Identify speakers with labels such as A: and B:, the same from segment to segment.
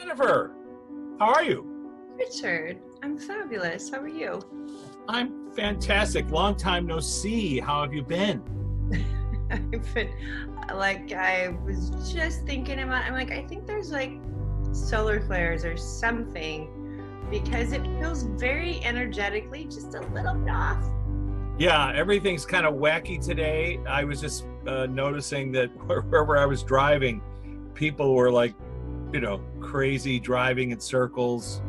A: Jennifer, how are you?
B: Richard, I'm fabulous. How are you?
A: I'm fantastic. Long time no see. How have you been?
B: I've been, I was just thinking about, I think there's like solar flares or something because it feels very energetically just a little bit off.
A: Yeah, everything's kind of wacky today. I was just noticing that wherever I was driving, people were like, crazy driving in circles.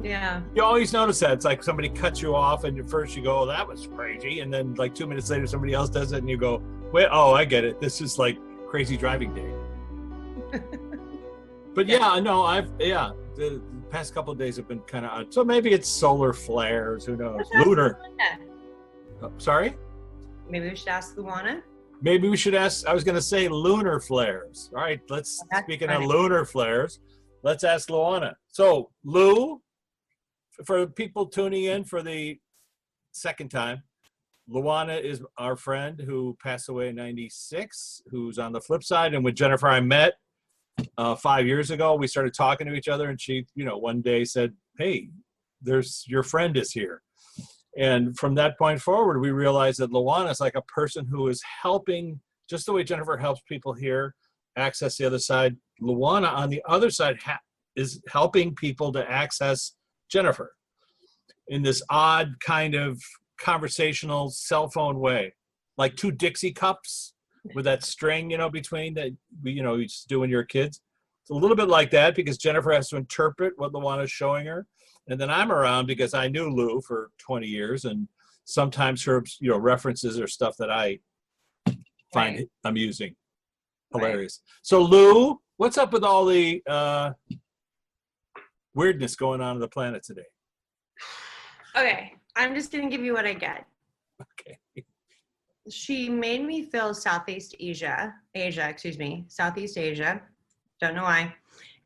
B: Yeah.
A: You always notice that. It's like somebody cuts you off and at first you go, oh, that was crazy. And then like 2 minutes later, somebody else does it and you go, wait, oh, I get it. This is like crazy driving day. But the past couple of days have been kind of odd. So maybe it's solar flares. Who knows? Lunar. Sorry?
B: Maybe we should ask Luana.
A: Maybe we should ask, I was going to say lunar flares. All right, speaking of lunar flares, let's ask Luana. So, Lou, for people tuning in for the second time, Luana is our friend who passed away in 96, who's on the flip side. And with Jennifer, I met 5 years ago. We started talking to each other and she, one day said, hey, your friend is here. And from that point forward, we realized that Luana is like a person who is helping, just the way Jennifer helps people here access the other side. Luana on the other side is helping people to access Jennifer in this odd kind of conversational cell phone way, like two Dixie cups with that string, between that, you used to do when you were kids. It's a little bit like that because Jennifer has to interpret what Luana is showing her. And then I'm around because I knew Lou for 20 years, and sometimes her, references are stuff that I find amusing, hilarious. Right. So Lou, what's up with all the weirdness going on the planet today?
B: Okay, I'm just gonna give you what I get.
A: Okay.
B: She made me feel Southeast Asia. Don't know why.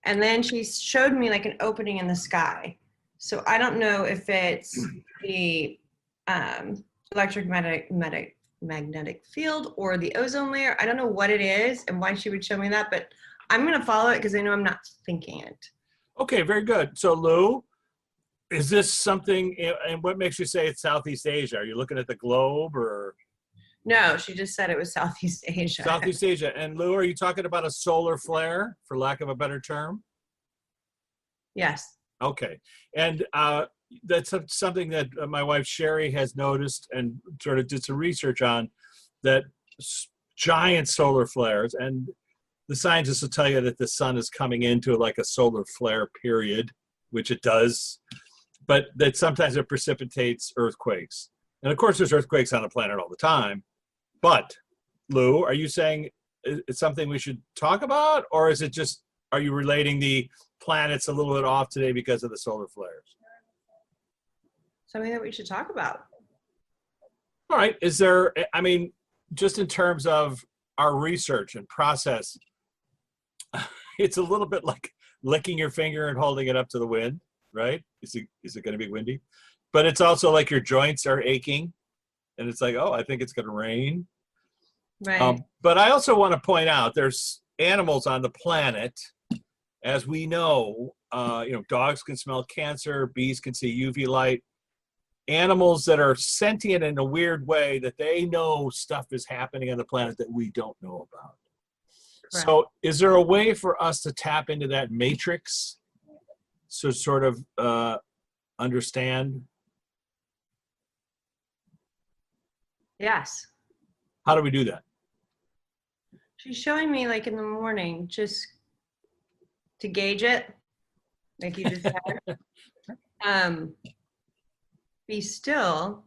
B: And then she showed me like an opening in the sky. So I don't know if it's the magnetic field or the ozone layer. I don't know what it is and why she would show me that, but I'm going to follow it because I know I'm not thinking it.
A: Okay, very good. So Lou, is this something, and what makes you say it's Southeast Asia? Are you looking at the globe or?
B: No, she just said it was Southeast Asia.
A: Southeast Asia. And Lou, are you talking about a solar flare, for lack of a better term?
B: Yes.
A: Okay. And that's something that my wife Sherry has noticed and sort of did some research on, that giant solar flares, and the scientists will tell you that the sun is coming into like a solar flare period, which it does, but that sometimes it precipitates earthquakes. And of course, there's earthquakes on the planet all the time. But Lou, are you saying it's something we should talk about, or is it just, are you relating the planet's a little bit off today because of the solar flares?
B: Something that we should talk about.
A: All right. Is there, just in terms of our research and process, it's a little bit like licking your finger and holding it up to the wind, right? Is it going to be windy? But it's also like your joints are aching and it's like, oh, I think it's going to rain.
B: Right.
A: But I also want to point out there's animals on the planet. As we know, dogs can smell cancer, bees can see UV light. Animals that are sentient in a weird way, that they know stuff is happening on the planet that we don't know about. Right. So is there a way for us to tap into that matrix to sort of understand?
B: Yes.
A: How do we do that?
B: She's showing me like in the morning, just to gauge it, like you just said. Be still.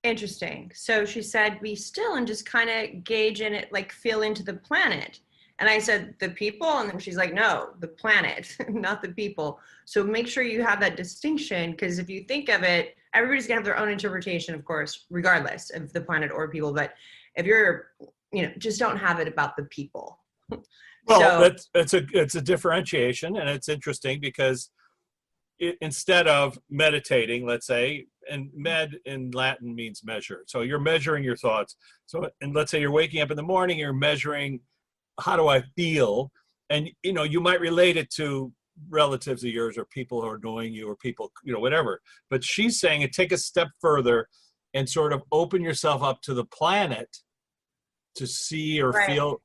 B: Interesting. So she said, be still and just kind of gauge in it, like feel into the planet. And I said, the people? And then she's like, no, the planet, not the people. So make sure you have that distinction, because if you think of it, everybody's gonna have their own interpretation, of course, regardless of the planet or people. But if you're, just don't have it about the people.
A: Well, it's a differentiation, and it's interesting because instead of meditating, let's say, and med in Latin means measure. So you're measuring your thoughts. So, and let's say you're waking up in the morning, you're measuring, how do I feel? and you might relate it to relatives of yours or people who are knowing you or people, whatever. But she's saying it take a step further and sort of open yourself up to the planet to see or
B: Right.
A: feel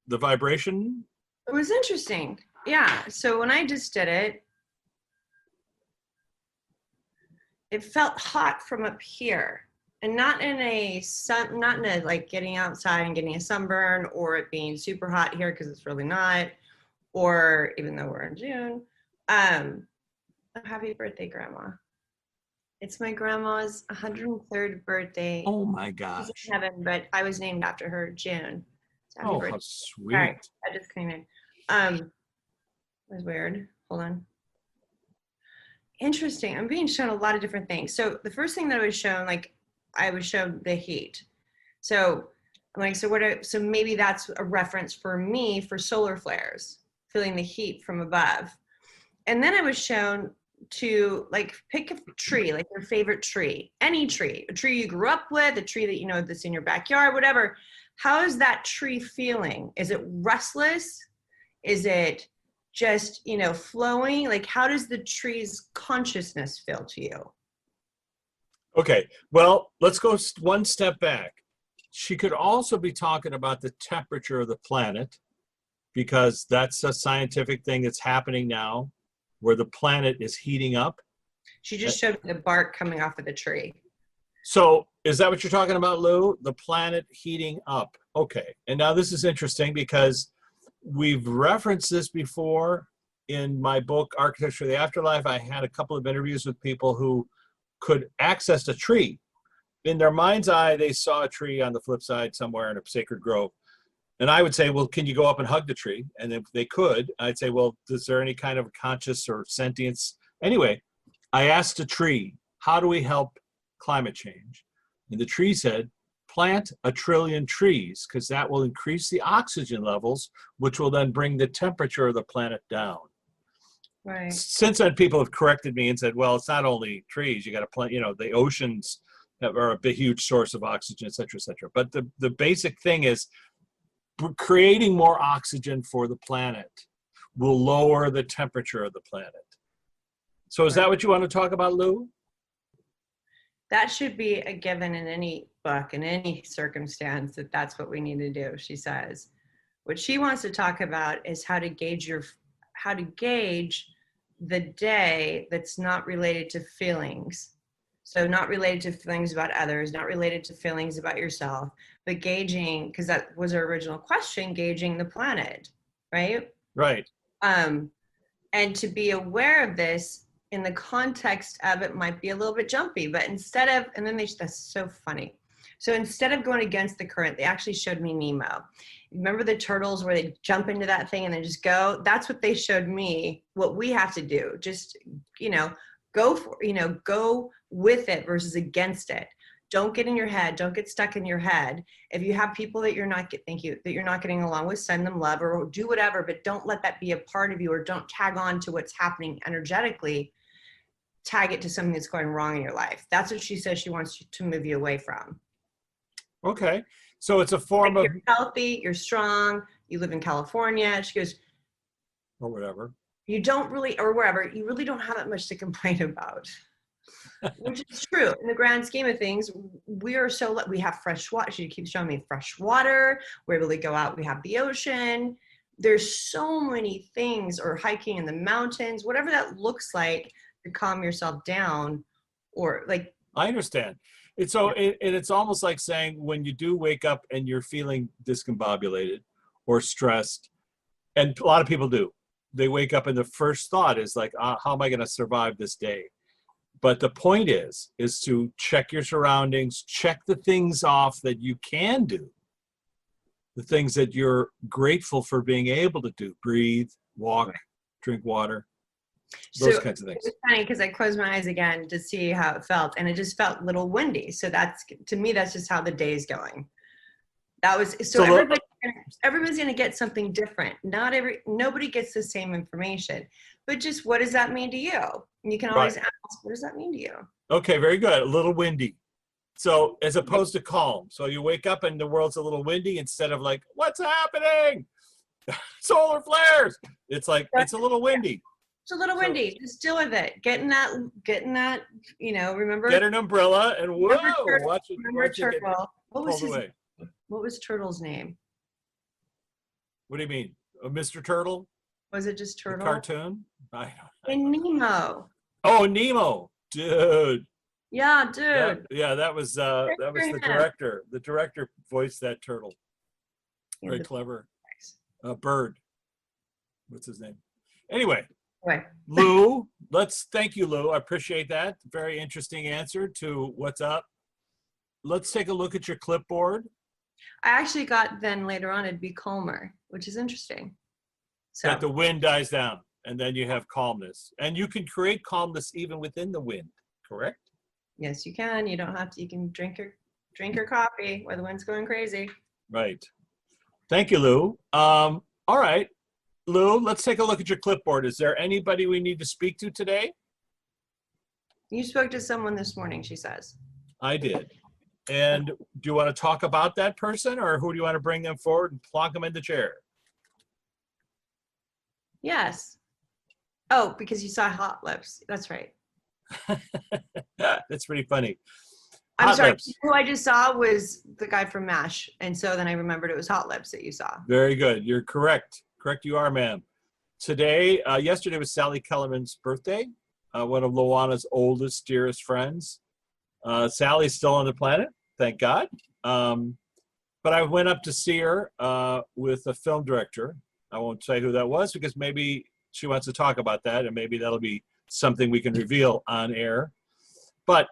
A: the vibration.
B: It was interesting. Yeah. So when I just did it, it felt hot from up here, and not in a like getting outside and getting a sunburn, or it being super hot here because it's really not, or even though we're in June. Happy birthday, Grandma. It's my grandma's 103rd birthday.
A: Oh my
B: She's
A: gosh.
B: in heaven, but I was named after her, June. So happy
A: Oh,
B: birthday.
A: how sweet.
B: All right, I just came in. That was weird. Hold on. Interesting. I'm being shown a lot of different things. So the first thing that I was shown, I was shown the heat. So I'm like, so maybe that's a reference for me for solar flares, feeling the heat from above. And then I was shown to pick a tree, like your favorite tree, any tree, a tree you grew up with, a tree that that's in your backyard, whatever. How is that tree feeling? Is it restless? Is it just, flowing? Like, how does the tree's consciousness feel to you?
A: Okay, well, let's go one step back. She could also be talking about the temperature of the planet, because that's a scientific thing that's happening now, where the planet is heating up.
B: She just showed me the bark coming off of the tree.
A: So is that what you're talking about, Lou? The planet heating up. Okay, and now this is interesting because we've referenced this before in my book, Architecture of the Afterlife. I had a couple of interviews with people who could access a tree. In their mind's eye, they saw a tree on the flip side somewhere in a sacred grove. And I would say, well, can you go up and hug the tree? And if they could, I'd say, well, is there any kind of conscious or sentience? Anyway, I asked a tree, how do we help climate change? And the tree said, plant 1 trillion trees, because that will increase the oxygen levels, which will then bring the temperature of the planet down.
B: Right.
A: Since then, people have corrected me and said, well, it's not only trees, you got to plant, the oceans are a big, huge source of oxygen, et cetera, et cetera. But the basic thing is creating more oxygen for the planet will lower the temperature of the planet. So is that what you want to talk about, Lou?
B: That should be a given in any book, in any circumstance, that's what we need to do, she says. What she wants to talk about is how to gauge the day that's not related to feelings. So not related to feelings about others, not related to feelings about yourself, but gauging, because that was our original question, gauging the planet, right?
A: Right.
B: And to be aware of this in the context of it might be a little bit jumpy, but instead of, and then that's so funny. So instead of going against the current, they actually showed me Nemo. Remember the turtles where they jump into that thing and then just go? That's what they showed me, what we have to do. Just, go with it versus against it. Don't get in your head. Don't get stuck in your head. If you have people that you're not getting along with, send them love or do whatever, but don't let that be a part of you, or don't tag on to what's happening energetically. Tag it to something that's going wrong in your life. That's what she says she wants you to move you away from.
A: Okay. So it's a form of...
B: You're healthy, you're strong, you live in California. She goes...
A: Or whatever.
B: You don't really, or wherever, you really don't have that much to complain about. Which is true. In the grand scheme of things, we have fresh water. She keeps showing me fresh water. We're able to go out. We have the ocean. There's so many things, or hiking in the mountains, whatever that looks like to calm yourself down, or like.
A: I understand. It's almost like saying when you do wake up and you're feeling discombobulated or stressed, and a lot of people do. They wake up and the first thought is like, how am I going to survive this day? But the point is to check your surroundings, check the things off that you can do, the things that you're grateful for being able to do, breathe, walk, drink water, those kinds of things.
B: It's funny because I closed my eyes again to see how it felt, and it just felt a little windy. So to me, that's just how the day is going. Everybody's going to get something different. Nobody gets the same information, but just what does that mean to you? And you can always ask, what does that mean to you? Okay,
A: very good. A little windy. So as opposed to calm. So you wake up and the world's a little windy instead of like, what's happening? Solar flares. It's like, it's a little windy.
B: It's a little
A: So-
B: windy. Just deal with it. Getting that, remember?
A: Get an umbrella and whoa,
B: Remember
A: watch it,
B: Remember
A: watch it get
B: Turtle?
A: pulled away.
B: What was Turtle's name?
A: What do you mean? Mr. Turtle?
B: Was it just
A: The
B: Turtle?
A: cartoon? I
B: And Nemo.
A: Oh, Nemo. Dude.
B: Yeah, dude.
A: That was the
B: Good.
A: director. The director voiced that turtle.
B: Yeah,
A: Very
B: the-
A: clever. Bird. What's his name? Anyway,
B: Wait.
A: Lou, thank you, Lou. I appreciate that. Very interesting answer to what's up. Let's take a look at your clipboard.
B: I actually got then later on it'd be calmer, which is interesting. So
A: That the wind dies down and then you have calmness. And you can create calmness even within the wind, correct?
B: yes, you can. You don't have to. You can drink your coffee while the wind's going crazy.
A: Right. Thank you, Lou. All right. Lou, let's take a look at your clipboard. Is there anybody we need to speak to today?
B: You spoke to someone this morning, she says.
A: I did. And do you want to talk about that person, or who do you want to bring them forward and plonk them in the chair?
B: Yes. Oh, because you saw Hot Lips. That's right.
A: That's pretty funny.
B: I'm
A: Hot
B: sorry.
A: Lips.
B: Who I just saw was the guy from MASH. And so then I remembered it was Hot Lips that you saw.
A: Very good. You're correct. Correct you are, ma'am. Today, yesterday was Sally Kellerman's birthday, one of Luana's oldest, dearest friends. Sally's still on the planet, thank God. But I went up to see her with a film director. I won't say who that was because maybe she wants to talk about that, and maybe that'll be something we can reveal on air. But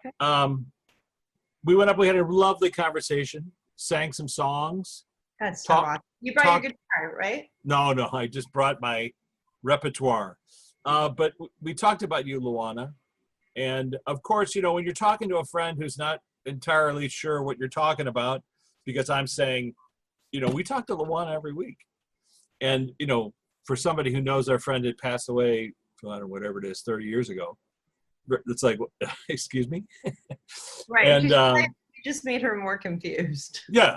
A: we went up, we had a lovely conversation, sang some songs.
B: That's so
A: Talk-
B: awesome. You brought
A: talk-
B: your guitar, right?
A: No, I just brought my repertoire. But we talked about you, Luana. And of course, when you're talking to a friend who's not entirely sure what you're talking about, because I'm saying, we talk to Luana every week. And, for somebody who knows our friend had passed away, I don't know, whatever it is, 30 years ago, it's like, excuse me?
B: Right.
A: And
B: you just made her more confused.
A: yeah.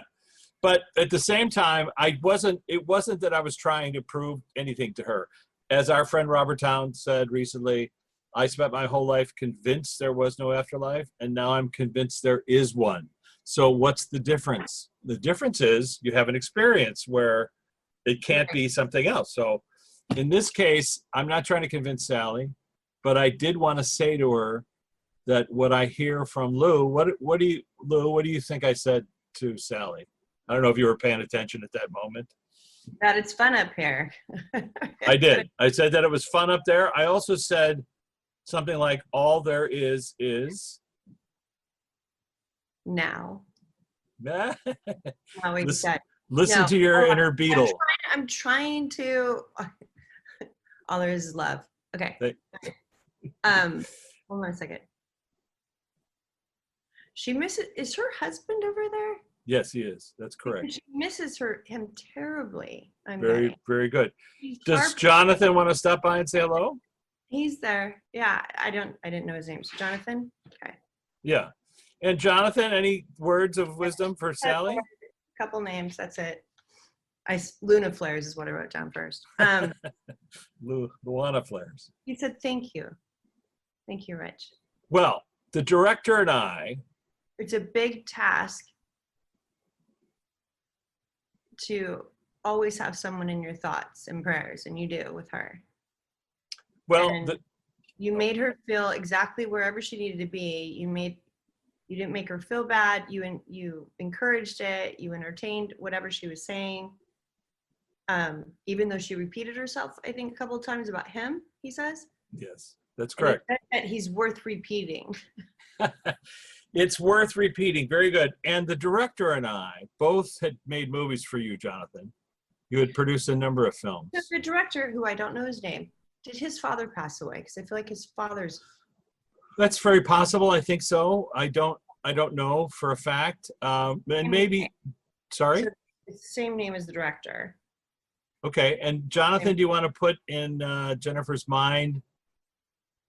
A: But at the same time, it wasn't that I was trying to prove anything to her. As our friend Robert Town said recently, I spent my whole life convinced there was no afterlife, and now I'm convinced there is one. So what's the difference? The difference is you have an experience where it can't be something else. So in this case, I'm not trying to convince Sally, but I did want to say to her that what I hear from Lou, what do you think I said to Sally? I don't know if you were paying attention at that moment.
B: That it's fun up here.
A: I did. I said that it was fun up there. I also said something like, all there is.
B: Now.
A: Nah.
B: Now we got.
A: Listen
B: No.
A: to your
B: Oh,
A: inner Beatle.
B: I'm trying to. All there is love. Okay. Hold on a second. She misses. Is her husband over there?
A: Yes, he is. That's correct.
B: She misses him terribly. I'm
A: Very,
B: betting.
A: very good.
B: He's
A: Does
B: sharp.
A: Jonathan want to stop by and say hello?
B: He's there. Yeah, I didn't know his name. So Jonathan. Okay.
A: Yeah. And Jonathan, any words of wisdom for Sally?
B: Couple names. That's it. Luna Flares is what I wrote down first.
A: Luana Flares.
B: He said thank you. Thank you, Rich.
A: Well, the director and I,
B: It's a big task to always have someone in your thoughts and prayers, and you do with her.
A: well,
B: And you made her feel exactly wherever she needed to be. You didn't make her feel bad. You encouraged it. You entertained whatever she was saying. Even though she repeated herself, I think a couple of times about him, he says.
A: yes, that's
B: And he
A: correct.
B: said that he's worth repeating.
A: It's worth repeating. Very good. And the director and I both had made movies for you, Jonathan. You had produced a number of films.
B: The director, who I don't know his name, did his father pass away? Because I feel like his father's.
A: That's very possible. I think so. I don't know for a fact. And maybe, sorry?
B: So it's the same name as the director.
A: Okay. And Jonathan, do you want to put in Jennifer's mind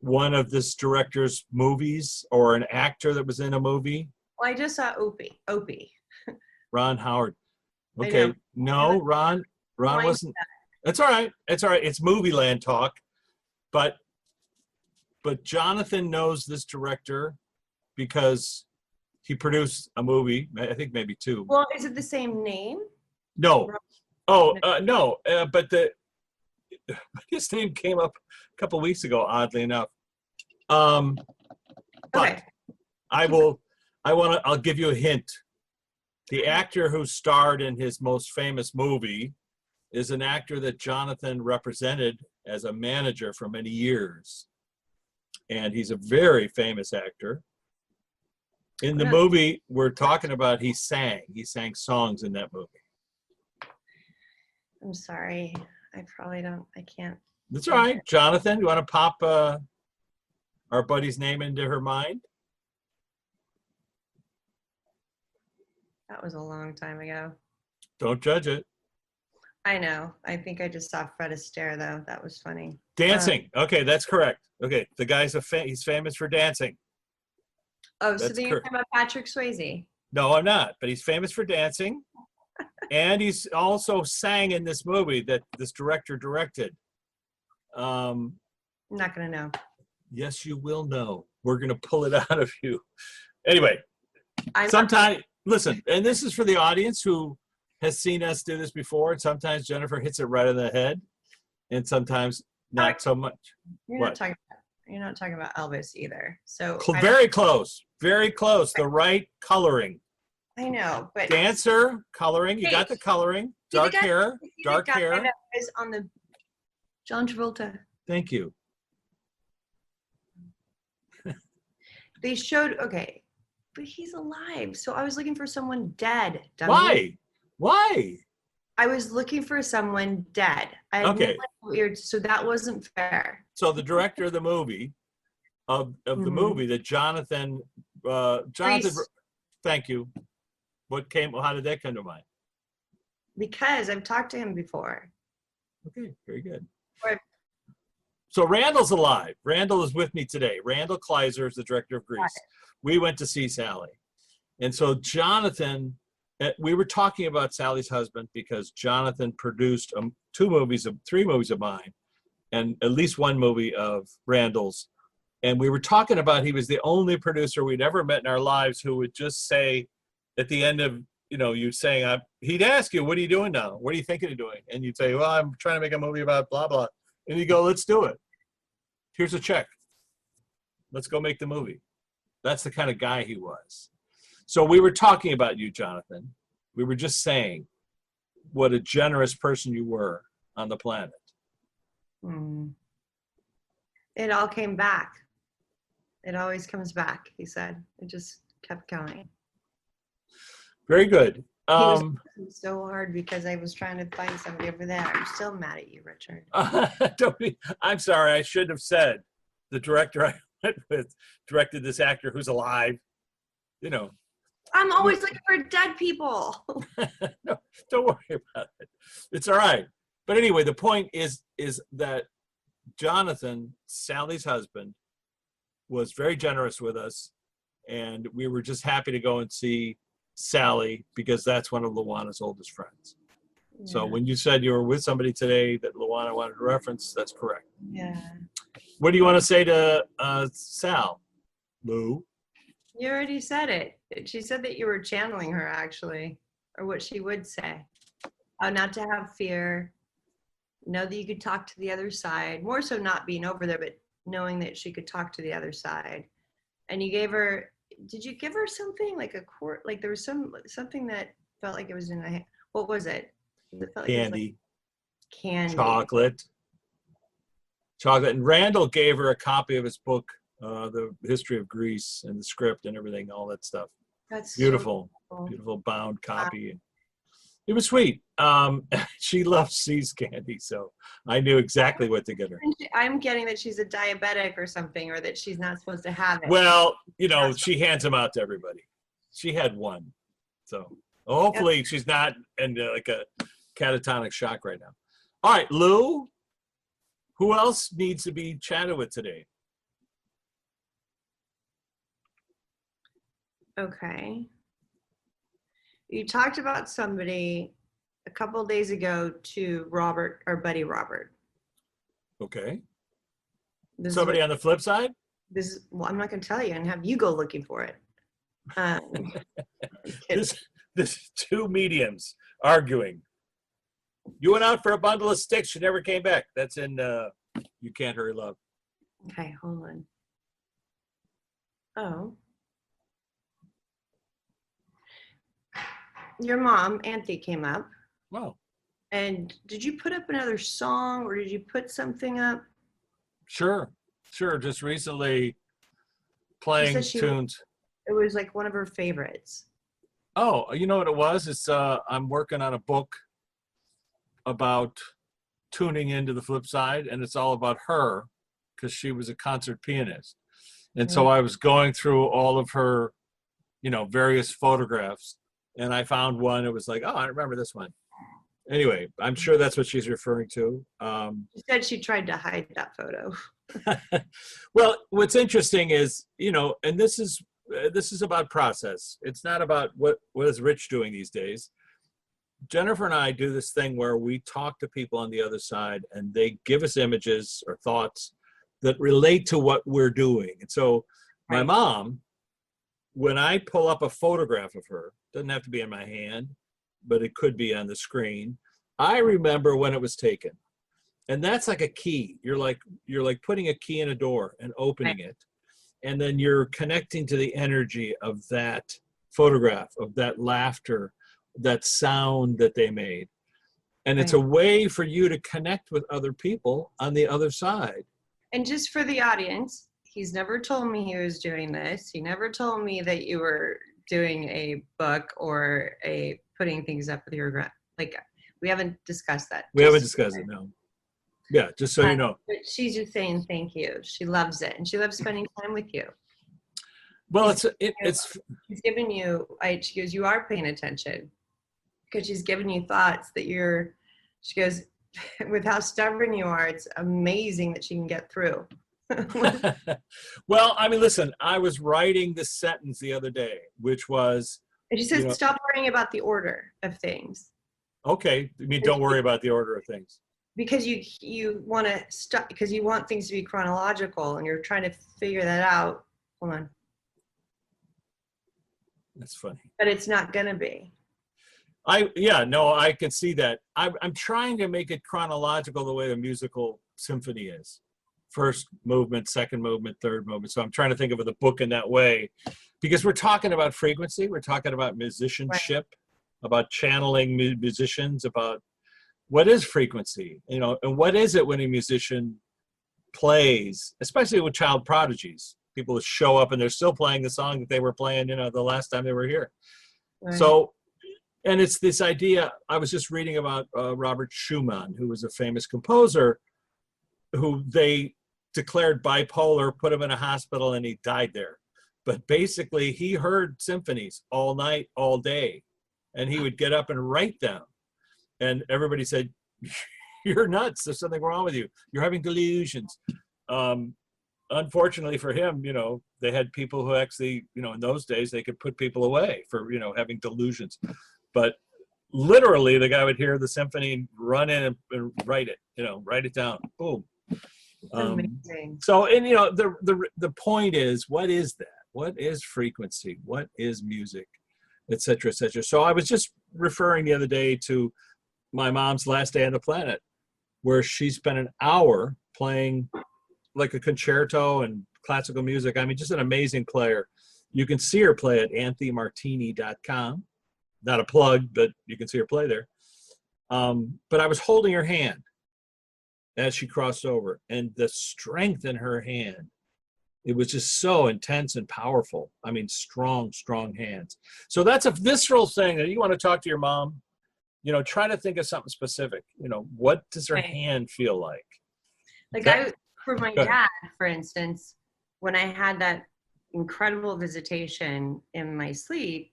A: one of this director's movies or an actor that was in a movie?
B: Well, I just saw Opie.
A: Ron Howard.
B: I
A: Okay.
B: know.
A: No, Ron
B: Mine-
A: wasn't. It's all right. It's all right. It's movie land talk, but Jonathan knows this director because he produced a movie. I think maybe two.
B: Well, is it the same name?
A: No. Oh no. But his name came up a couple weeks ago. Oddly enough. But
B: Okay.
A: I'll give you a hint. The actor who starred in his most famous movie is an actor that Jonathan represented as a manager for many years. And he's a very famous actor. In the movie we're talking about, he sang songs in that movie.
B: I'm sorry. I can't.
A: That's all right. Jonathan, you want to pop our buddy's name into her mind?
B: That was a long time ago.
A: Don't judge it.
B: I know. I think I just saw Fred Astaire, though. That was funny.
A: Dancing. Okay, that's correct. Okay, the guy's he's famous for dancing.
B: Oh, so then you're talking about Patrick Swayze.
A: No, I'm not. But he's famous for dancing. And he's also sang in this movie that this director directed.
B: I'm not going to know.
A: Yes, you will know. We're going to pull it out of you. Anyway, sometimes, listen, and this is for the audience who has seen us do this before. And sometimes Jennifer hits it right on the head. And sometimes not so much.
B: You're not talking about Elvis either. So
A: very close. Very close. The right coloring.
B: I know, but
A: dancer coloring. You got the coloring. Dark hair. Dark hair.
B: That is on the John Travolta.
A: Thank you.
B: They showed but he's alive. So I was looking for someone dead.
A: Why? Why?
B: I was looking for someone dead. Weird. So that wasn't fair.
A: So the director of the movie, of the movie that Jonathan. Thank you. How did that come to mind?
B: Because I've talked to him before.
A: Okay, very good.
B: Right.
A: So Randall's alive. Randall is with me today. Randall Kleiser is the director of Grease. We went to see Sally. And so Jonathan, we were talking about Sally's husband because Jonathan produced three movies of mine and at least one movie of Randall's. And we were talking about he was the only producer we'd ever met in our lives who would just say at the end of, you saying, he'd ask you, what are you doing now? What are you thinking of doing? And you'd say, well, I'm trying to make a movie about blah, blah. And you go, let's do it. Here's a check. Let's go make the movie. That's the kind of guy he was. So we were talking about you, Jonathan. We were just saying what a generous person you were on the planet.
B: It all came back. It always comes back, he said. It just kept going.
A: Very good.
B: He was so hard because I was trying to find somebody over there. I'm still mad at you, Richard.
A: I'm sorry. I should have said the director I went with directed this actor who's alive.
B: I'm always looking for dead people.
A: No, don't worry about it. It's all right. But anyway, the point is that Jonathan, Sally's husband, was very generous with us. And we were just happy to go and see Sally because that's one of Luana's oldest friends. Yeah. So when you said you were with somebody today that Luana wanted to reference, that's correct.
B: Yeah.
A: What do you want to say to Sal? Lou?
B: You already said it. She said that you were channeling her, actually, or what she would say. Not to have fear. Know that you could talk to the other side. More so not being over there, but knowing that she could talk to the other side. And you gave her, did you give her something like a quart? Like there was something that felt like it was in a, what was it? It felt like
A: candy.
B: It was like candy.
A: Chocolate. And Randall gave her a copy of his book, The History of Greece, and the script and everything, all that stuff.
B: That's
A: beautiful.
B: So cool.
A: Beautiful bound copy. Wow. It was sweet. She loves See's candy, so I knew exactly what to get her.
B: I'm getting that she's a diabetic or something, or that she's not supposed to have it.
A: Well, she hands them out to everybody. She had one. So hopefully she's not in like a catatonic shock right now. All right, Lou, who else needs to be chatted with today?
B: Okay. You talked about somebody a couple of days ago to Robert, our buddy Robert.
A: Okay.
B: This
A: Somebody
B: is
A: on the flip side?
B: well, I'm not going to tell you and have you go looking for it.
A: This two mediums arguing. You went out for a bundle of sticks. You never came back. That's in You Can't Hurry Love.
B: Okay, hold on. Oh. Your mom, Auntie, came up.
A: Wow.
B: And did you put up another song or did you put something up?
A: Sure. Just recently playing tunes.
B: It was like one of her favorites.
A: Oh, you know what it was? It's I'm working on a book about tuning into the flip side, and it's all about her because she was a concert pianist. And so I was going through all of her, various photographs, and I found one. It was like, oh, I remember this one. Anyway, I'm sure that's what she's referring to.
B: She said she tried to hide that photo.
A: Well, what's interesting is, and this is about process. It's not about what is Rich doing these days. Jennifer and I do this thing where we talk to people on the other side and they give us images or thoughts that relate to what we're doing. And so my mom, when I pull up a photograph of her, doesn't have to be in my hand, but it could be on the screen. I remember when it was taken. And that's like a key. You're like putting a key in a door and opening it. And then you're connecting to the energy of that photograph, of that laughter, that sound that they made. And it's a way for you to connect with other people on the other side.
B: And just for the audience, he's never told me he was doing this. He never told me that you were doing a book or putting things up with your like, we haven't discussed that.
A: We haven't discussed it, no. Yeah, just so you know.
B: But she's just saying thank you. She loves it, and she loves spending time with you.
A: Well,
B: she's giving you. She goes, you are paying attention, because she's giving you thoughts that you're. She goes, with how stubborn you are, it's amazing that she can get through.
A: Well, I mean, listen, I was writing this sentence the other day, which was.
B: And she says, stop worrying about the order of things.
A: Okay, I mean, don't worry about the order of things.
B: Because you want to stop, because you want things to be chronological and you're trying to figure that out. Hold on.
A: That's funny.
B: But it's not going to be.
A: I can see that. I'm trying to make it chronological the way a musical symphony is. First movement, second movement, third movement. So I'm trying to think of the book in that way, because we're talking about frequency. We're talking about musicianship, about channeling musicians, about what is frequency, and what is it when a musician plays, especially with child prodigies, people who show up and they're still playing the song that they were playing, the last time they were here. Right. So, and it's this idea, I was just reading about Robert Schumann, who was a famous composer, who they declared bipolar, put him in a hospital, and he died there. But basically, he heard symphonies all night, all day, and he would get up and write them. And everybody said, you're nuts. There's something wrong with you. You're having delusions. Unfortunately for him, they had people who actually, in those days, they could put people away for, having delusions. But literally, the guy would hear the symphony and run in and write it, write it down. Boom. So, and, the point is, what is that? What is frequency? What is music? Et cetera, et cetera. So I was just referring the other day to my mom's last day on the planet, where she spent an hour playing like a concerto and classical music. I mean, just an amazing player. You can see her play at anthonymartini.com. Not a plug, but you can see her play there. But I was holding her hand as she crossed over, and the strength in her hand, it was just so intense and powerful. I mean, strong, strong hands. So that's a visceral thing that you want to talk to your mom. Try to think of something specific. What does her hand feel like?
B: Like for my dad, for instance, when I had that incredible visitation in my sleep,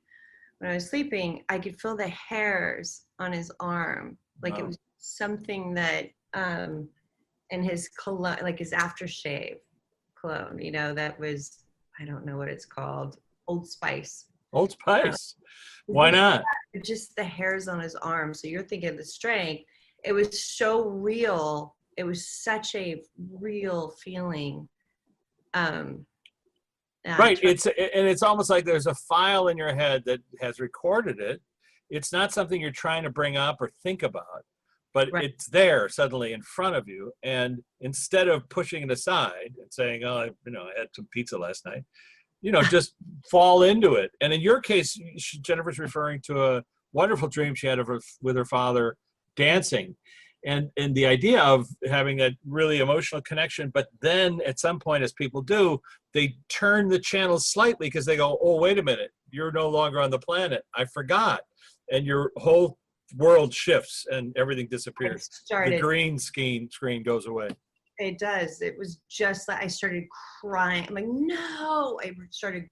B: when I was sleeping, I could feel the hairs on his arm. Like it was something that, and his cologne, like his aftershave cologne, that was, I don't know what it's called, Old Spice.
A: Old Spice. Why not?
B: just the hairs on his arm. So you're thinking of the strength. It was so real. It was such a real feeling. Yeah,
A: Right. It's almost like there's a file in your head that has recorded it. It's not something you're trying to bring up or think about, but
B: right.
A: it's there suddenly in front of you. And instead of pushing it aside and saying, "Oh, I had some pizza last night," just fall into it. And in your case, Jennifer's referring to a wonderful dream she had of with her father dancing. And the idea of having a really emotional connection, but then at some point, as people do, they turn the channel slightly because they go, "Oh, wait a minute, you're no longer on the planet. I forgot." And your whole world shifts and everything disappears. The green screen goes away.
B: It does. It was just like I started crying. I'm like, no, I started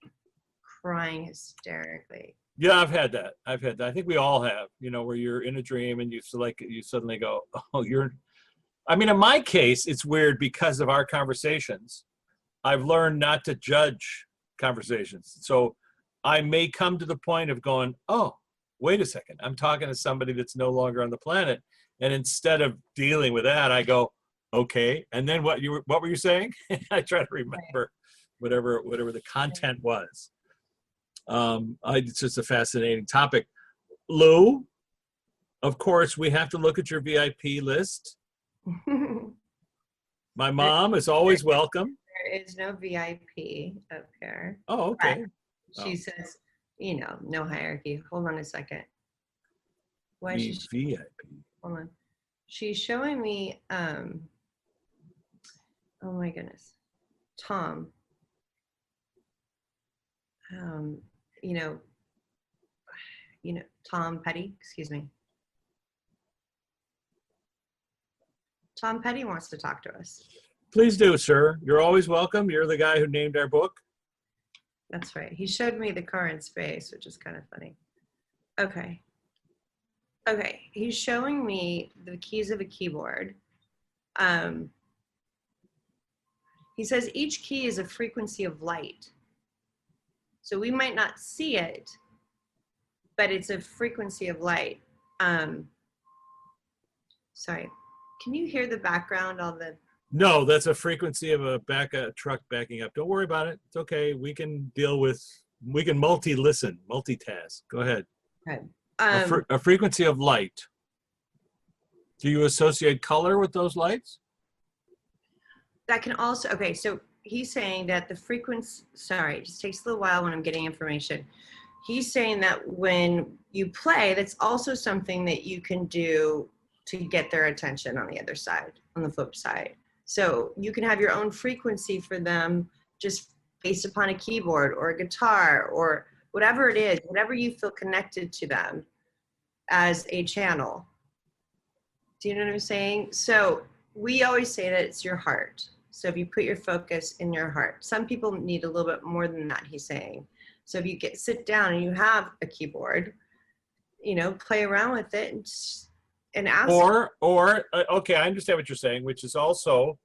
B: crying hysterically.
A: Yeah, I've had that. I think we all have, where you're in a dream and you suddenly go, "Oh, in my case, it's weird because of our conversations. I've learned not to judge conversations. So I may come to the point of going, "Oh, wait a second. I'm talking to somebody that's no longer on the planet." And instead of dealing with that, I go, "Okay." And then what were you saying? I try to remember whatever the content was. It's just a fascinating topic. Lou, of course, we have to look at your VIP list. My mom is always welcome.
B: There is no VIP up here.
A: Oh, okay.
B: She says, no hierarchy. Hold on a second. Why is she
A: VIP?
B: Hold on. She's showing me, oh my goodness, Tom. Tom Petty, excuse me. Tom Petty wants to talk to us.
A: Please do, sir. You're always welcome. You're the guy who named our book.
B: That's right. He showed me the car in space, which is kind of funny. Okay. He's showing me the keys of a keyboard. He says each key is a frequency of light. So we might not see it, but it's a frequency of light. Sorry, can you hear the background on the?
A: No, that's a frequency of a truck backing up. Don't worry about it. It's okay. We can multi-listen, multitask. Go ahead.
B: Okay.
A: A frequency of light. Do you associate color with those lights?
B: That can also, okay, so he's saying that the frequency, sorry, it just takes a little while when I'm getting information. He's saying that when you play, that's also something that you can do to get their attention on the other side, on the flip side. So you can have your own frequency for them just based upon a keyboard or a guitar or whatever it is, whatever you feel connected to them as a channel. Do you know what I'm saying? So we always say that it's your heart. So if you put your focus in your heart, some people need a little bit more than that, he's saying. So if you sit down and you have a keyboard, play around with it and ask.
A: Okay, I understand what you're saying, which is also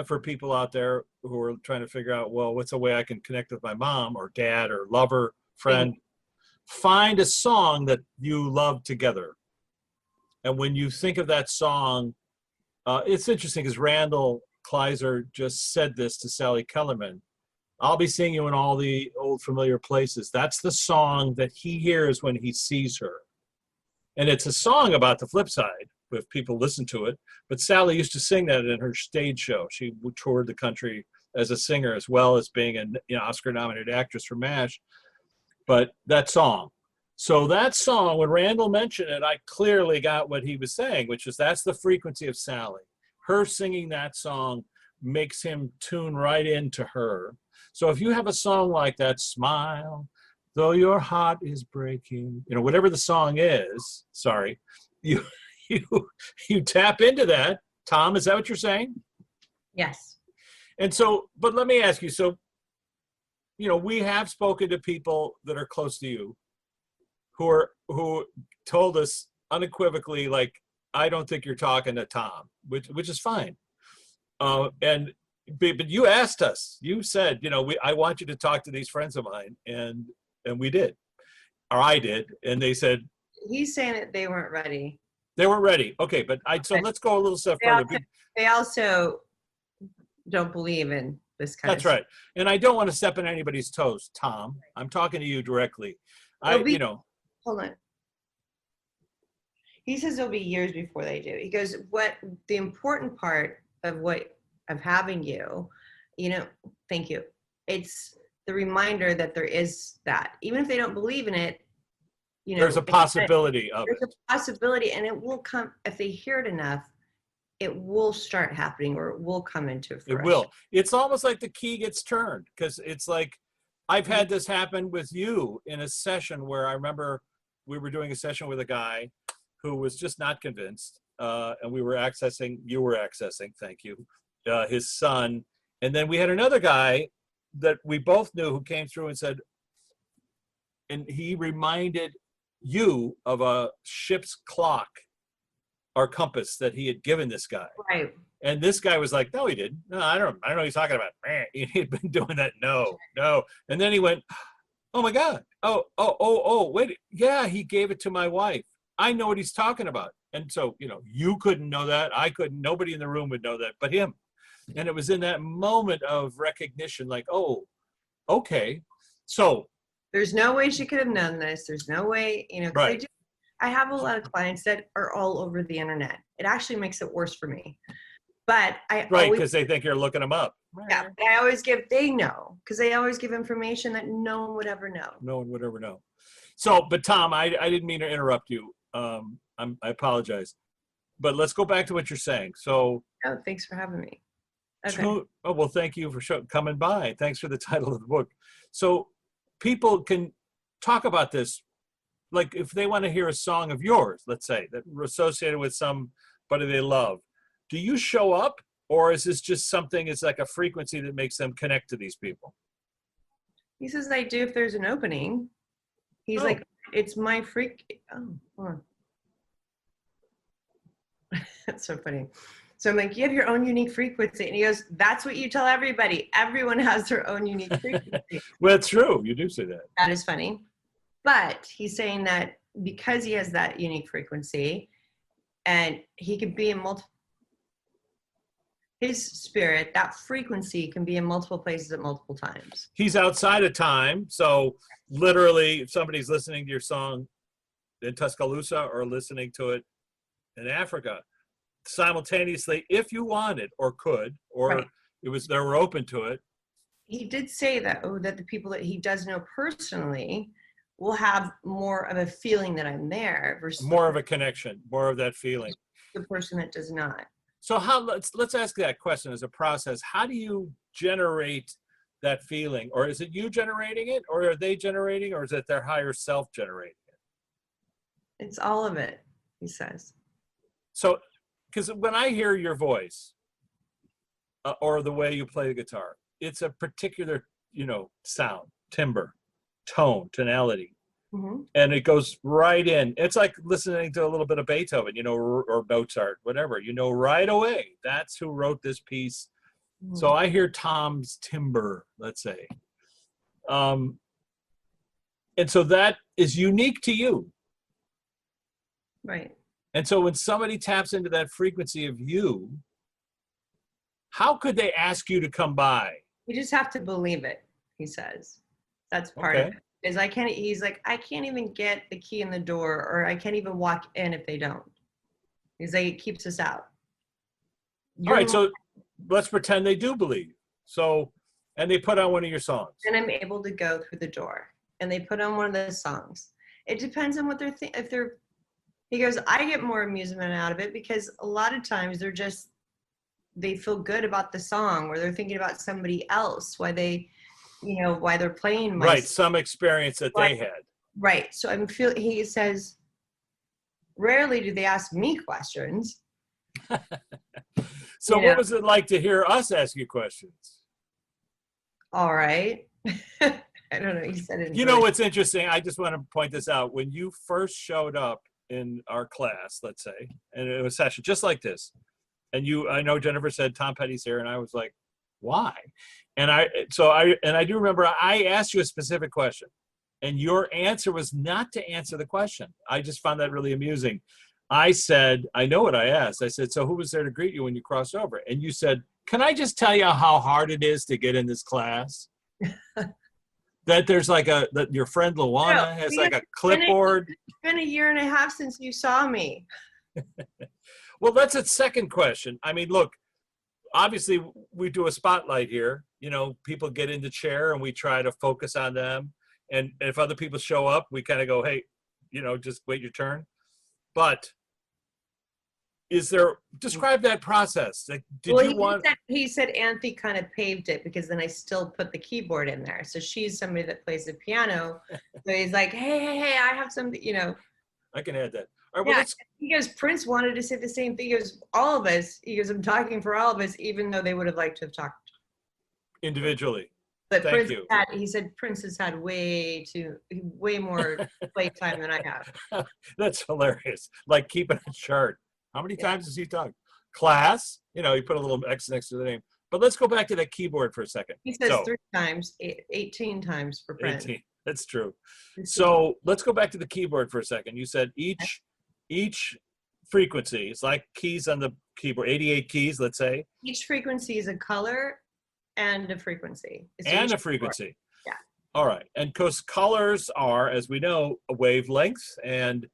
A: for people out there who are trying to figure out, well, what's a way I can connect with my mom or dad or lover, friend? Find a song that you love together. And when you think of that song, it's interesting because Randall Kleiser just said this to Sally Kellerman. "I'll be seeing you in all the old familiar places." That's the song that he hears when he sees her. And it's a song about the flip side, if people listen to it. But Sally used to sing that in her stage show. She toured the country as a singer as well as being an Oscar-nominated actress for MASH. But that song. So that song, when Randall mentioned it, I clearly got what he was saying, which is that's the frequency of Sally. Her singing that song makes him tune right into her. So if you have a song like that, "Smile, though your heart is breaking," whatever the song is, you tap into that. Tom, is that what you're saying?
B: Yes.
A: And so, but let me ask you, so, we have spoken to people that are close to you who told us unequivocally, like, "I don't think you're talking to Tom," which is fine. But you asked us. You said, I want you to talk to these friends of mine, and we did, or I did, and they said,
B: he's saying that they weren't ready.
A: They weren't ready. Okay, but so let's go a little step further.
B: They also don't believe in this kind
A: That's
B: of
A: right. And I don't want to step on anybody's toes, Tom. I'm talking to you directly.
B: Hold on. He says it'll be years before they do. He goes, what the important part of having you, thank you. It's the reminder that there is that. Even if they don't believe in it,
A: there's a possibility of it.
B: There's a possibility, and it will come if they hear it enough. It will start happening, or it will come into fruition.
A: It will. It's almost like the key gets turned, because it's like I've had this happen with you in a session where I remember we were doing a session with a guy who was just not convinced, and you were accessing, thank you, his son. And then we had another guy that we both knew who came through and said, and he reminded you of a ship's clock or compass that he had given this guy.
B: Right.
A: And this guy was like, no, he didn't. No, I don't know what he's talking about. Man, he'd been doing that. No. And then he went, oh my God. Oh, wait. Yeah, he gave it to my wife. I know what he's talking about. And so, you couldn't know that. I couldn't. Nobody in the room would know that but him. And it was in that moment of recognition, like, oh, okay. So
B: there's no way she could have known this. There's no way,
A: right.
B: I have a lot of clients that are all over the internet. It actually makes it worse for me. But
A: because they think you're looking them up.
B: Yeah, but they know, because they always give information that no one would ever know.
A: No one would ever know. So, but Tom, I didn't mean to interrupt you. I apologize. But let's go back to what you're saying. So.
B: Oh, thanks for having me. Okay.
A: Well, thank you for coming by. Thanks for the title of the book. So people can talk about this, like if they want to hear a song of yours, let's say, that are associated with somebody they love. Do you show up, or is this just something, it's like a frequency that makes them connect to these people?
B: He says I do if there's an opening. He's like, it's my freak. Oh, hold on. That's so funny. So I'm like, you have your own unique frequency. And he goes, that's what you tell everybody. Everyone has their own unique frequency.
A: Well, it's true. You do say that.
B: That is funny. But he's saying that because he has that unique frequency, and he could be in multiple, his spirit, that frequency can be in multiple places at multiple times.
A: He's outside of time. So literally, if somebody's listening to your song in Tuscaloosa or listening to it in Africa, simultaneously, if you wanted or could, or right. They were open to it.
B: He did say that the people that he does know personally will have more of a feeling that I'm there versus
A: more of a connection, more of that feeling.
B: The person that does not.
A: So let's ask that question as a process. How do you generate that feeling? Or is it you generating it, or are they generating, or is it their higher self generating it?
B: It's all of it, he says.
A: So, because when I hear your voice or the way you play the guitar, it's a particular, sound, timbre, tone, tonality. Mm-hmm. And it goes right in. It's like listening to a little bit of Beethoven, or Mozart, whatever, right away. That's who wrote this piece. Mm-hmm. So I hear Tom's timbre, let's say. And so that is unique to you.
B: Right.
A: And so when somebody taps into that frequency of you, how could they ask you to come by?
B: You just have to believe it, he says. That's part of it. He's like, I can't even get the key in the door, or I can't even walk in if they don't. He's like, it keeps us out.
A: All right, so let's pretend they do believe. So, and they put on one of your songs.
B: And I'm able to go through the door, and they put on one of the songs. It depends on what they're he goes, I get more amusement out of it because a lot of times they feel good about the song, or they're thinking about somebody else, why they're playing.
A: Right, some experience that they had.
B: Right, so he says, rarely do they ask me questions.
A: So what was it like to hear us ask you questions?
B: All right. I don't know, you said it.
A: What's interesting, I just want to point this out. When you first showed up in our class, let's say, and it was a session just like this, and I know Jennifer said Tom Petty's here, and I was like, why? And I do remember I asked you a specific question, And your answer was not to answer the question. I just found that really amusing. I said, I know what I asked. I said, so who was there to greet you when you crossed over? And you said, can I just tell you how hard it is to get in this class? That there's like that your friend Luana has like a clipboard.
B: It's been a year and a half since you saw me.
A: Well, that's a second question. I mean, look, obviously we do a spotlight here. You know, people get in the chair and we try to focus on them. And if other people show up, we kind of go, hey, you know, just wait your turn. But describe that process. Like,
B: he said Anthe kind of paved it, because then I still put the keyboard in there. So she's somebody that plays the piano. So he's like, hey, I have something, you know.
A: I can add that. All right, well,
B: he goes, Prince wanted to say the same thing. He goes, all of us. He goes, I'm talking for all of us, even though they would have liked to have talked
A: individually.
B: But he said Prince has had way more playtime than I have.
A: That's hilarious. Like keeping a chart. How many times has he talked? Class, you know, he put a little X next to the name. But let's go back to that keyboard for a second.
B: He says 3 times, 18 times for Prince.
A: 18. That's true. So let's go back to the keyboard for a second. You said each frequency is like keys on the keyboard, 88 keys, let's say.
B: Each frequency is a color and a frequency.
A: And a frequency.
B: Yeah.
A: All right. And because colors are, as we know, a wavelength and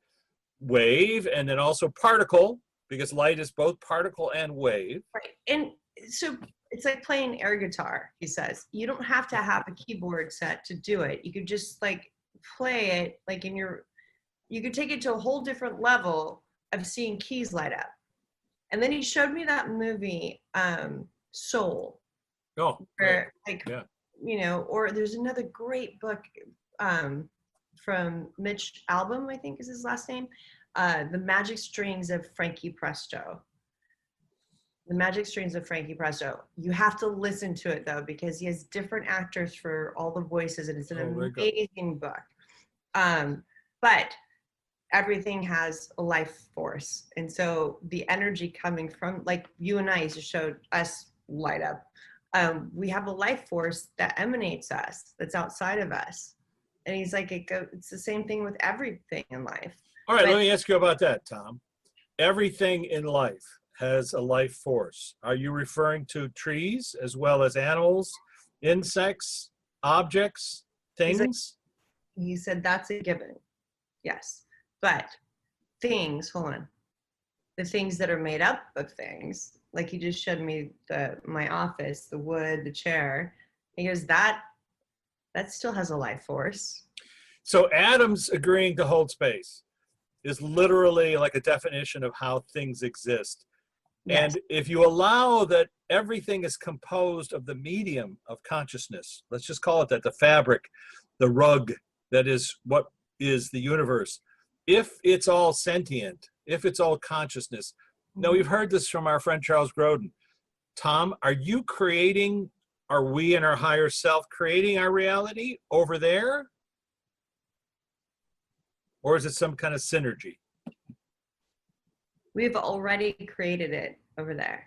A: wave, and then also particle, because light is both particle and wave.
B: Right. And so it's like playing air guitar, he says. You don't have to have a keyboard set to do it. You could just like play it like you could take it to a whole different level of seeing keys light up. And then he showed me that movie, Soul.
A: Oh,
B: where, you know, or there's another great book from Mitch Albom, I think is his last name, The Magic Strings of Frankie Presto. The Magic Strings of Frankie Presto. You have to listen to it though, because he has different actors for all the voices, and it's an amazing book. But everything has a life force. And so the energy coming from, like you and I just showed us light up. We have a life force that emanates us, that's outside of us. And he's like, it's the same thing with everything in life.
A: All right, let me ask you about that, Tom. Everything in life has a life force. Are you referring to trees as well as animals, insects, objects, things?
B: He said that's a given. Yes. But things, hold on. The things that are made up of things, like he just showed me my office, the wood, the chair. He goes, that still has a life force.
A: So atoms agreeing to hold space is literally like a definition of how things exist. Yes. And if you allow that everything is composed of the medium of consciousness, let's just call it that, the fabric, the rug that is what is the universe. If it's all sentient, if it's all consciousness. Now, we've heard this from our friend Charles Grodin. Tom, are we in our higher self creating our reality over there? Or is it some kind of synergy?
B: We've already created it over there.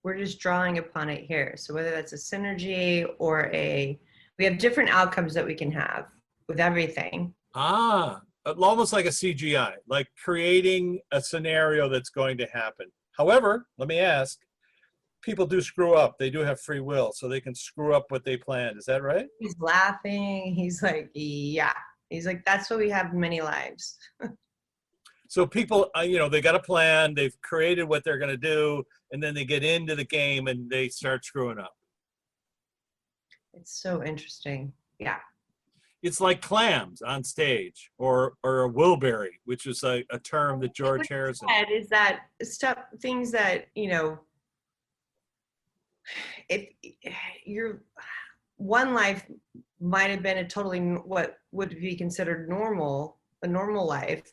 B: We're just drawing upon it here. So whether that's a synergy or we have different outcomes that we can have with everything.
A: Almost like a CGI, like creating a scenario that's going to happen. However, let me ask, people do screw up. They do have free will, so they can screw up what they planned. Is that right?
B: He's laughing. He's like, yeah. He's like, that's why we have many lives.
A: So people, they got a plan. They've created what they're going to do, and then they get into the game and they start screwing up.
B: It's so interesting. Yeah.
A: It's like clams on stage, or a Wilbury, which is a term that George Harrison.
B: Is that things that, if your one life might have been what would be considered a normal life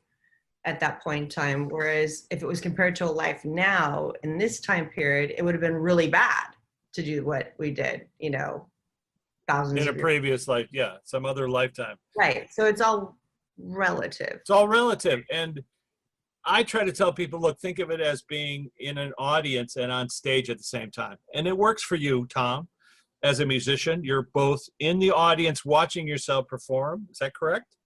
B: at that point in time, whereas if it was compared to a life now in this time period, it would have been really bad to do what we did, thousands
A: in a previous life, some other lifetime.
B: Right. So it's all relative.
A: It's all relative. And I try to tell people, look, think of it as being in an audience and on stage at the same time. And it works for you, Tom. as a musician. You're both in the audience watching yourself perform. Is that correct?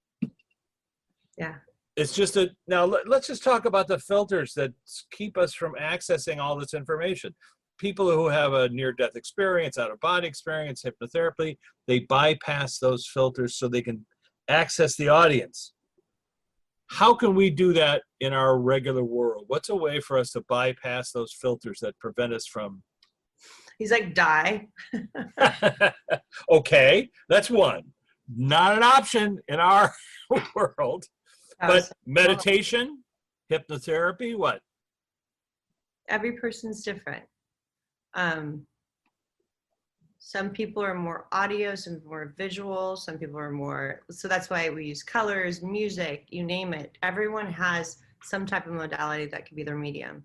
B: Yeah.
A: It's just now let's just talk about the filters that keep us from accessing all this information. People who have a near-death experience, out-of-body experience, hypnotherapy, they bypass those filters so they can access the audience. How can we do that in our regular world? What's a way for us to bypass those filters that prevent us from?
B: He's like, die.
A: Okay, that's one. Not an option in our world. But meditation, hypnotherapy, what?
B: Every person's different. Some people are more audio, some more visual, some people are more, so that's why we use colors, music, you name it. Everyone has some type of modality that could be their medium.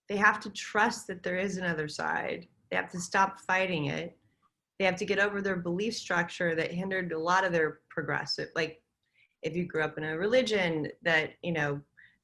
B: They have to trust that there is another side. They have to stop fighting it. They have to get over their belief structure that hindered a lot of their progressive, like if you grew up in a religion that, you know,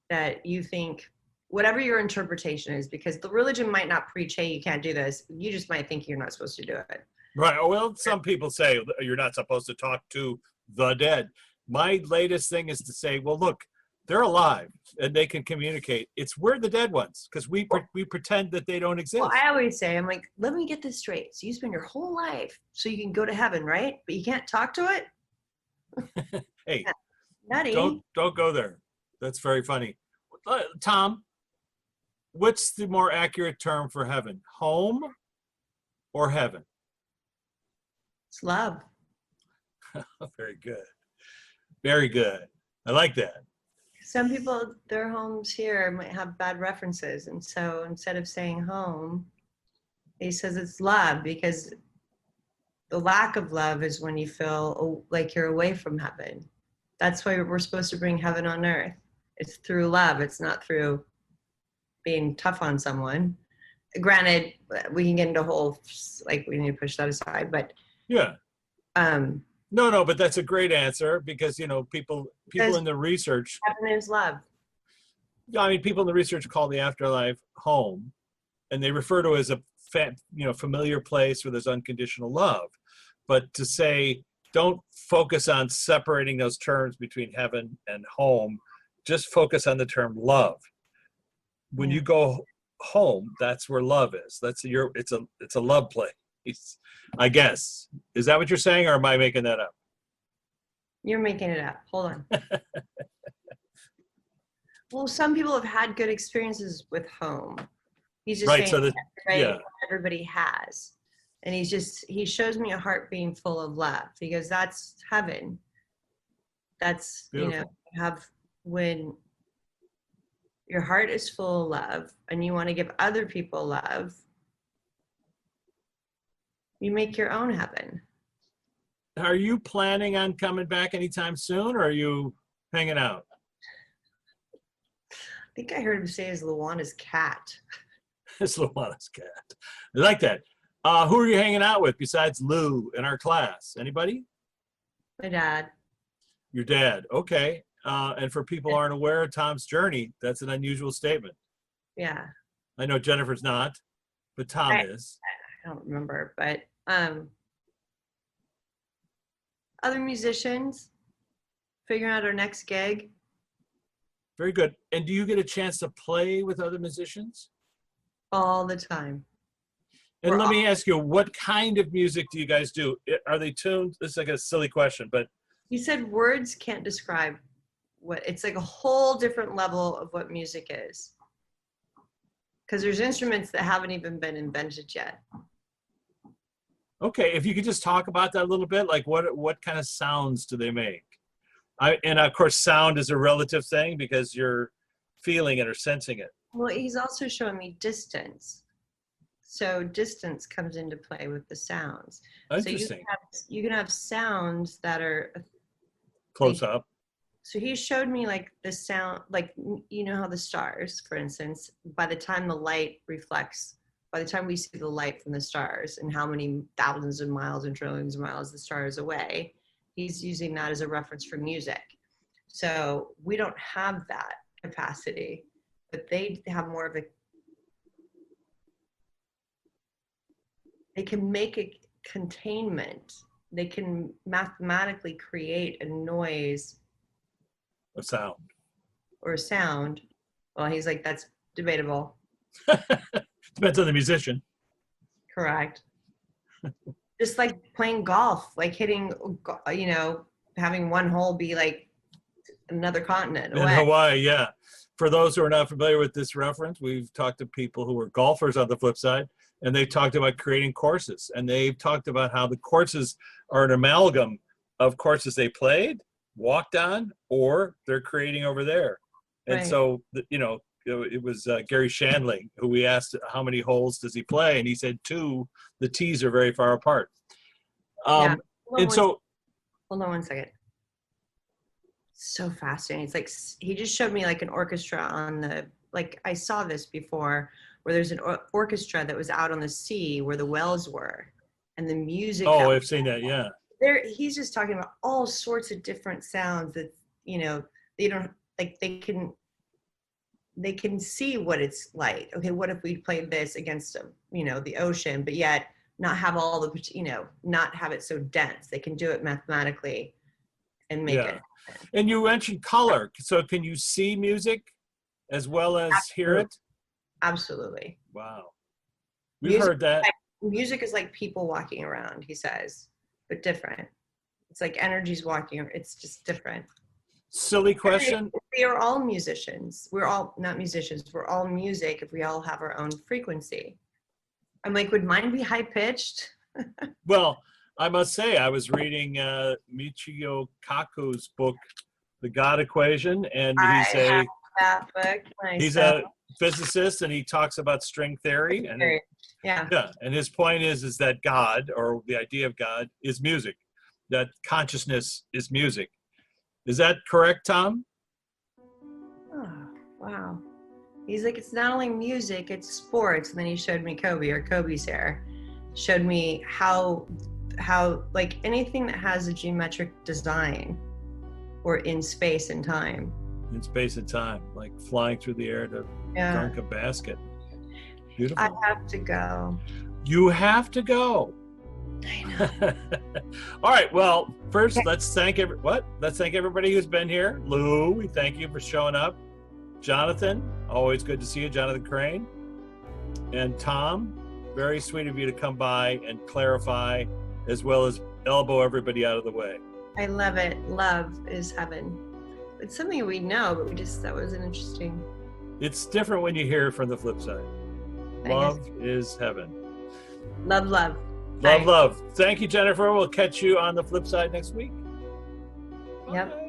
B: that you think, whatever your interpretation is, because the religion might not preach, hey, you can't do this. You just might think you're not supposed to do it.
A: Right. Well, some people say you're not supposed to talk to the dead. My latest thing is to say, well, look, they're alive and they can communicate. It's we're the dead ones because we pretend that they don't exist.
B: Well, I always say, I'm like, let me get this straight. So you spend your whole life so you can go to heaven, right? But you can't talk to it?
A: Hey,
B: nutty.
A: Don't go there. That's very funny. Tom, what's the more accurate term for heaven? Home or heaven?
B: It's love.
A: Very good. Very good. I like that.
B: Some people, their homes here might have bad references. And so instead of saying home, he says it's love, because the lack of love is when you feel like you're away from heaven. That's why we're supposed to bring heaven on earth. It's through love. It's not through being tough on someone. Granted, we can get into whole, like, we need to push that aside, but
A: yeah. No, but that's a great answer because, you know, people in the research.
B: Heaven is love.
A: I mean, people in the research call the afterlife home, and they refer to it as a familiar place where there's unconditional love. But to say, don't focus on separating those terms between heaven and home, just focus on the term love. When you go home, that's where love is. It's a love place, I guess. Is that what you're saying, or am I making that up?
B: You're making it up. Hold on. Well, some people have had good experiences with home. He's just
A: right,
B: saying everybody has. And he shows me a heart being full of love. He goes, that's heaven. That's,
A: beautiful.
B: When your heart is full of love and you want to give other people love, you make your own heaven.
A: Are you planning on coming back anytime soon, or are you hanging out?
B: I think I heard him say it's Luana's cat.
A: It's Luana's cat. I like that. Who are you hanging out with besides Lou in our class? Anybody?
B: My dad.
A: Your dad. Okay. And for people who aren't aware of Tom's journey, that's an unusual statement.
B: Yeah.
A: I know Jennifer's not, but Tom is.
B: I don't remember, but other musicians, figuring out our next gig.
A: Very good. And do you get a chance to play with other musicians?
B: All the time.
A: And let me ask you, what kind of music do you guys do? Are they tuned? This is like a silly question, but.
B: You said words can't describe what, it's like a whole different level of what music is. Because there's instruments that haven't even been invented yet.
A: Okay, if you could just talk about that a little bit, like what kind of sounds do they make? And of course, sound is a relative thing because you're feeling it or sensing it.
B: Well, he's also showing me distance. So distance comes into play with the sounds.
A: Interesting.
B: So you can have sounds that are
A: close up.
B: So he showed me like the sound, like, you know how the stars, for instance, by the time the light reflects, by the time we see the light from the stars and how many thousands of miles and trillions of miles the star is away, he's using that as a reference for music. So we don't have that capacity, but they have more of a they can make a containment. They can mathematically create a noise
A: A sound.
B: or a sound. Well, he's like, that's debatable.
A: Depends on the musician.
B: Correct. Just like playing golf, like hitting, having one hole be like another continent
A: In
B: away.
A: Hawaii, yeah. For those who are not familiar with this reference, we've talked to people who were golfers on the flip side, and they've talked about creating courses. And they've talked about how the courses are an amalgam of courses they played, walked on, or they're creating over there. And
B: Right.
A: so, it was Gary Shandling who we asked how many holes does he play, and he said 2. The tees are very far apart.
B: Yeah.
A: And so,
B: Hold on one second. So fascinating. It's like he just showed me like an orchestra on the, like I saw this before, where there's an orchestra that was out on the sea where the wells were, and the music.
A: oh, I've seen that, yeah.
B: There, he's just talking about all sorts of different sounds that they don't like. They can see what it's like. Okay, what if we played this against the ocean, but yet not have all the not have it so dense. They can do it mathematically and make it.
A: And you mentioned color. So can you see music as well as hear it?
B: Absolutely.
A: Wow. We've heard that.
B: Music is like people walking around, he says, but different. It's like energies walking. It's just different.
A: Silly question.
B: We are all musicians. We're all not musicians. We're all music if we all have our own frequency. I'm like, would mine be high pitched?
A: Well, I must say, I was reading Michio Kaku's book, The God Equation, and
B: that book.
A: he's a physicist, and he talks about string theory. And and his point is that God, or the idea of God, is music. That consciousness is music. Is that correct, Tom?
B: Oh, wow. He's like, it's not only music, it's sports. And then he showed me Kobe's hair. Showed me how like anything that has a geometric design or in space and time.
A: In space and time, like flying through the air to dunk a basket. Beautiful.
B: I have to go.
A: You have to go.
B: I know.
A: All right. Well, first, let's thank everybody who's been here. Lou, we thank you for showing up. Jonathan, always good to see you, Jonathan Crane. And Tom, very sweet of you to come by and clarify, as well as elbow everybody out of the way.
B: I love it. Love is heaven. It's something we know, but that was an interesting.
A: It's different when you hear it from the flip side. Love is heaven.
B: Love.
A: Love. Thank you, Jennifer. We'll catch you on the flip side next week.
B: Yep.